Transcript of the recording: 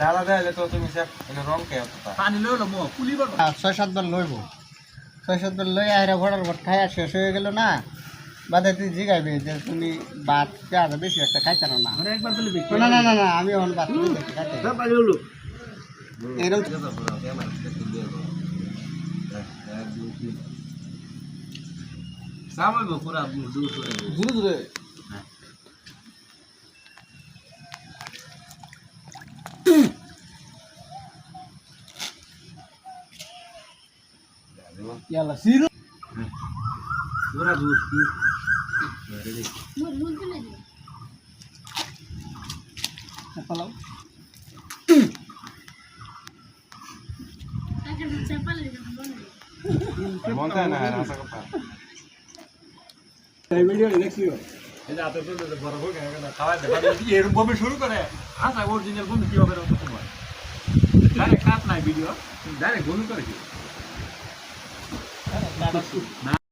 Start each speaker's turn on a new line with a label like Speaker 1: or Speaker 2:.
Speaker 1: ডালা দেয় তো তুমি সব রং কে পানি লইল মো কুলিবার
Speaker 2: 6-7 বার লইব 6-7 বার লই আইরা ঘোড়ার ভট খায়া শেষ হয়ে গেল না বাদে তুই জিগাইবে যে তুমি ভাত পেঁয়াজ বেশি একটা খাইতে না
Speaker 1: মানে একবার বলে দেখি
Speaker 2: না না না না আমি অন ভাত খাইতে
Speaker 1: সব পানি হলো
Speaker 2: এরকম
Speaker 1: সামল পুরা দূর দূরে দূরে
Speaker 2: ইয়ালা সিরো
Speaker 1: পুরা দূর
Speaker 2: পালাও
Speaker 1: মনটা না রাসা কথা
Speaker 2: এই ভিডিও দেখিও
Speaker 1: এই যে আতে তো বড় হয়ে গেল খাওয়া দে এরকম ভাবে শুরু করে আচ্ছা অরিজিনাল বন্ধু কি হবে রকম তোমার ডাইরেক্ট কাট নাই ভিডিও ডাইরেক্ট বন্ধু করে কি